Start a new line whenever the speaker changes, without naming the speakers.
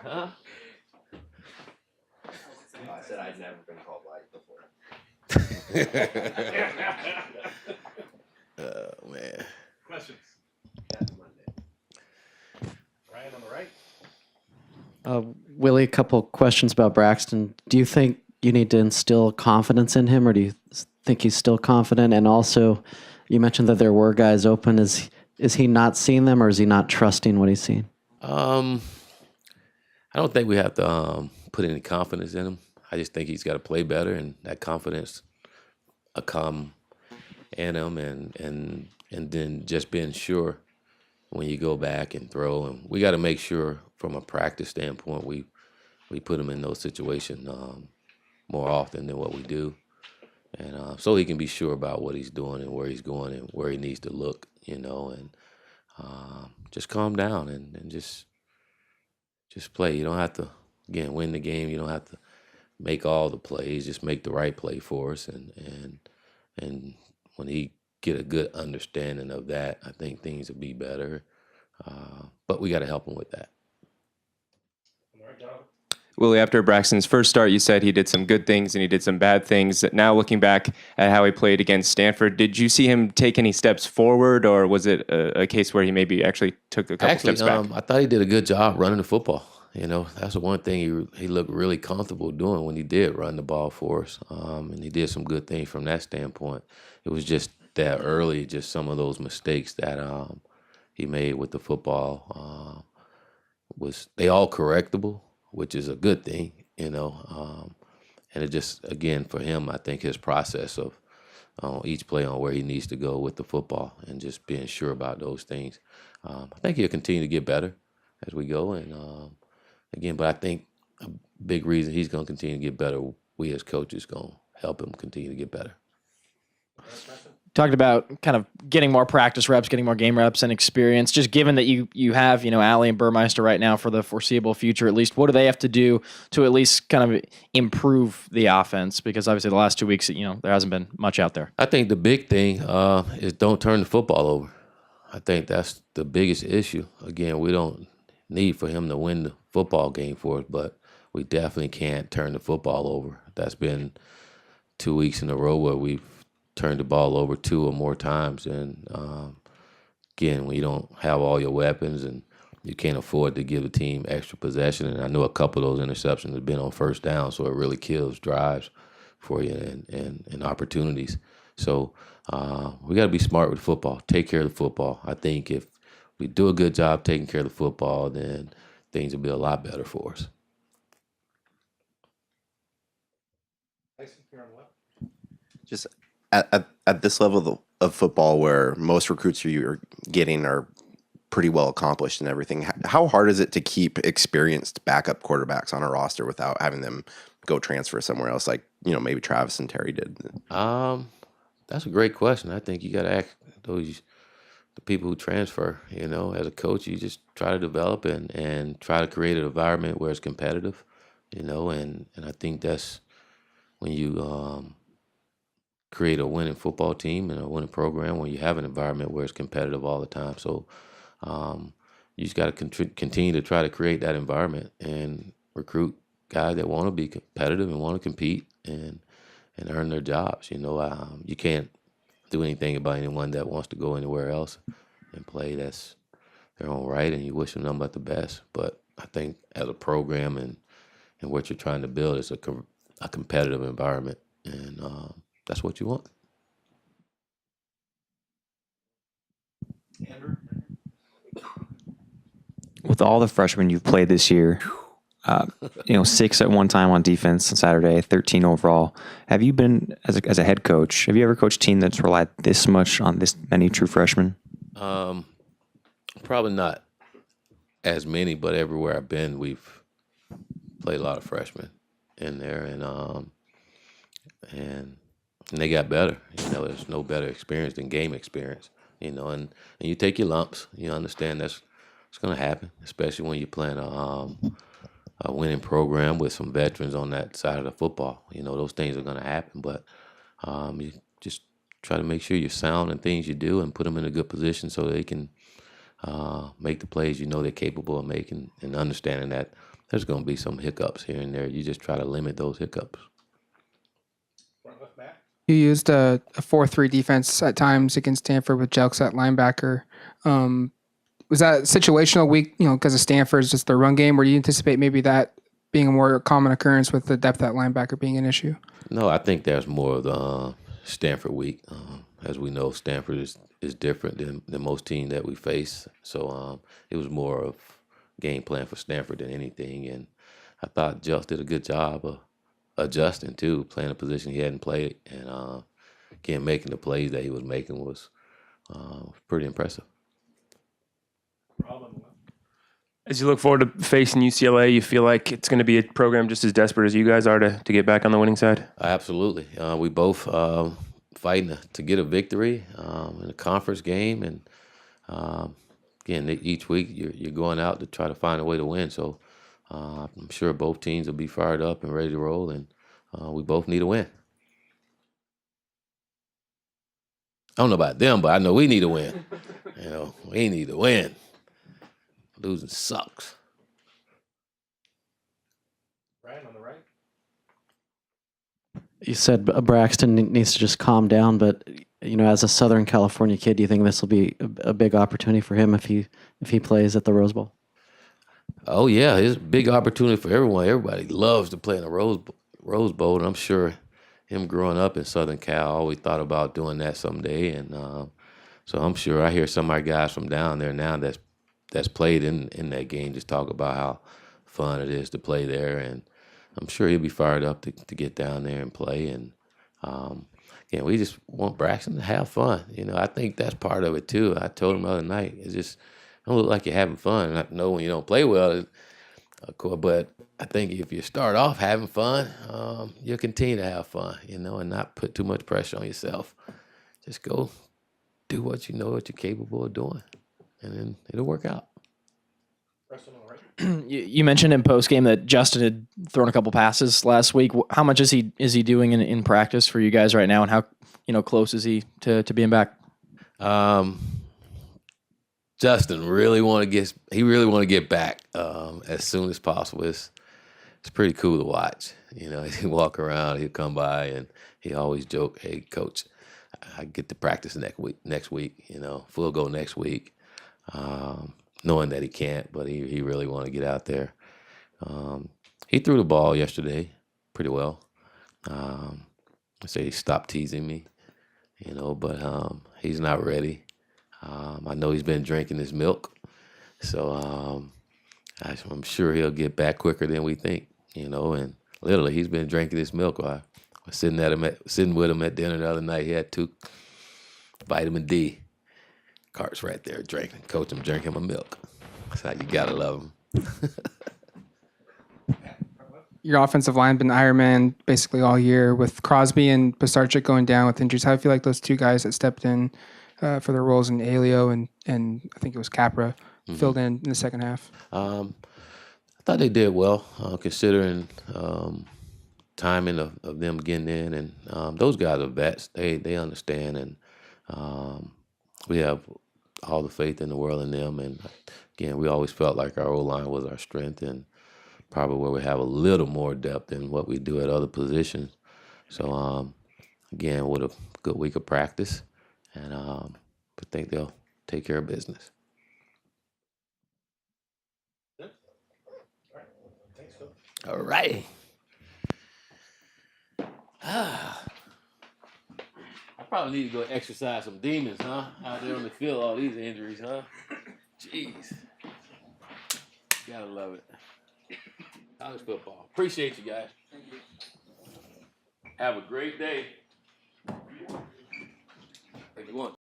Huh?
I said I'd never been called white before.
Oh, man.
Questions?
That's Monday.
Ryan on the right.
Willie, a couple questions about Braxton. Do you think you need to instill confidence in him, or do you think he's still confident? And also, you mentioned that there were guys open. Is he not seeing them, or is he not trusting what he's seeing?
I don't think we have to put any confidence in him. I just think he's got to play better, and that confidence will come in him, and then just being sure when you go back and throw. And we got to make sure from a practice standpoint we put him in those situations more often than what we do, and so he can be sure about what he's doing and where he's going and where he needs to look, and just calm down and just play. You don't have to, again, win the game. You don't have to make all the plays. Just make the right play for us. And when he get a good understanding of that, I think things will be better. But we got to help him with that.
All right, Jonathan.
Willie, after Braxton's first start, you said he did some good things and he did some bad things. Now looking back at how he played against Stanford, did you see him take any steps forward, or was it a case where he maybe actually took a couple steps back?
I thought he did a good job running the football. That's the one thing he looked really comfortable doing when he did run the ball for us. And he did some good things from that standpoint. It was just that early, just some of those mistakes that he made with the football they all correctable, which is a good thing, and it just, again, for him, I think his process of each play on where he needs to go with the football and just being sure about those things. I think he'll continue to get better as we go. And, again, but I think a big reason he's going to continue to get better, we as coaches going to help him continue to get better.
Talked about kind of getting more practice reps, getting more game reps and experience. Just given that you have, Allie and Burmeister right now for the foreseeable future, at least, what do they have to do to at least kind of improve the offense? Because obviously the last 2 weeks, there hasn't been much out there.
I think the big thing is don't turn the football over. I think that's the biggest issue. Again, we don't need for him to win the football game for us, but we definitely can't turn the football over. That's been 2 weeks in a row where we've turned the ball over 2 or more times. And, again, when you don't have all your weapons and you can't afford to give the team extra possession, and I know a couple of those interceptions have been on first down, so it really kills drives for you and opportunities. So we got to be smart with football, take care of the football. I think if we do a good job taking care of the football, then things will be a lot better for us.
Tyson, here on the left.
Just at this level of football where most recruits you're getting are pretty well accomplished and everything, how hard is it to keep experienced backup quarterbacks on a roster without having them go transfer somewhere else, like maybe Travis and Terry did?
That's a great question. I think you got to ask the people who transfer. As a coach, you just try to develop and try to create an environment where it's competitive. And I think that's when you create a winning football team and a winning program, when you have an environment where it's competitive all the time. So you just got to continue to try to create that environment and recruit guys that want to be competitive and want to compete and earn their jobs. You can't do anything about anyone that wants to go anywhere else and play. That's their own right, and you wish them nothing but the best. But I think as a program and what you're trying to build is a competitive environment, and that's what you want.
Andrew?
With all the freshmen you've played this year, 6 at one time on defense on Saturday, 13 overall. Have you been, as a head coach, have you ever coached a team that's relied this much on this many true freshmen?
Probably not as many, but everywhere I've been, we've played a lot of freshmen in there, and they got better. There's no better experience than game experience. And you take your lumps. You understand it's going to happen, especially when you're playing a winning program with some veterans on that side of the football. Those things are going to happen, but you just try to make sure you're sound in things you do and put them in a good position so they can make the plays you know they're capable of making, and understanding that there's going to be some hiccups here and there. You just try to limit those hiccups.
Front left Matt.
You used a 4-3 defense at times against Stanford with Jelks at linebacker. Was that situational week, because of Stanford's just their run game, or do you anticipate maybe that being a more common occurrence with the depth at linebacker being an issue?
No, I think there's more of the Stanford week. As we know, Stanford is different than most teams that we face. So it was more of game plan for Stanford than anything. And I thought Jelks did a good job of adjusting too, playing a position he hadn't played, and again making the plays that he was making was pretty impressive.
As you look forward to facing UCLA, you feel like it's going to be a program just as desperate as you guys are to get back on the winning side?
Absolutely. We both fighting to get a victory in a conference game, and again, each week you're going out to try to find a way to win. So I'm sure both teams will be fired up and ready to roll, and we both need a win. I don't know about them, but I know we need a win. We need to win. Losing sucks.
Ryan on the right.
You said Braxton needs to just calm down, but as a Southern California kid, do you think this will be a big opportunity for him if he plays at the Rose Bowl?
Oh yeah, it's a big opportunity for everyone. Everybody loves to play in the Rose Bowl, and I'm sure him growing up in Southern Cal always thought about doing that someday. And so I'm sure I hear some of our guys from down there now that's played in that game just talk about how fun it is to play there, and I'm sure he'll be fired up to get down there and play. And we just want Braxton to have fun. I think that's part of it too. I told him the other night, it's just don't look like you're having fun. I know when you don't play well, of course, but I think if you start off having fun, you'll continue to have fun, and not put too much pressure on yourself. Just go do what you know what you're capable of doing, and then it'll work out.
Preston on the right.
You mentioned in post game that Justin had thrown a couple passes last week. How much is he doing in practice for you guys right now, and how close is he to being back?
Justin really want to get back as soon as possible. It's pretty cool to watch. He walk around, he'll come by, and he always joke, "Hey, coach, I get to practice next week. Full go next week." Knowing that he can't, but he really want to get out there. He threw the ball yesterday pretty well. I say he stopped teasing me, but he's not ready. I know he's been drinking his milk, so I'm sure he'll get back quicker than we think. And literally he's been drinking his milk. I was sitting with him at dinner the other night. He had 2 vitamin D carts right there drinking. Coach, I'm drinking my milk. That's how you gotta love him.
Your offensive line been Iron Man basically all year with Crosby and Pisarcik going down with injuries. How do you feel like those 2 guys that stepped in for their roles in Alio and I think it was Capra filled in the second half? I
thought they did well, considering timing of them getting in, and those guys are vets. They understand, and we have all the faith in the world in them. And again, we always felt like our O-line was our strength, and probably where we have a little more depth than what we do at other positions. So again, with a good week of practice, and I think they'll take care of business. All right. I probably need to go exercise some demons, huh? Out there on the field, all these injuries, huh? Jeez. Gotta love it. College football. Appreciate you guys. Have a great day. If you want.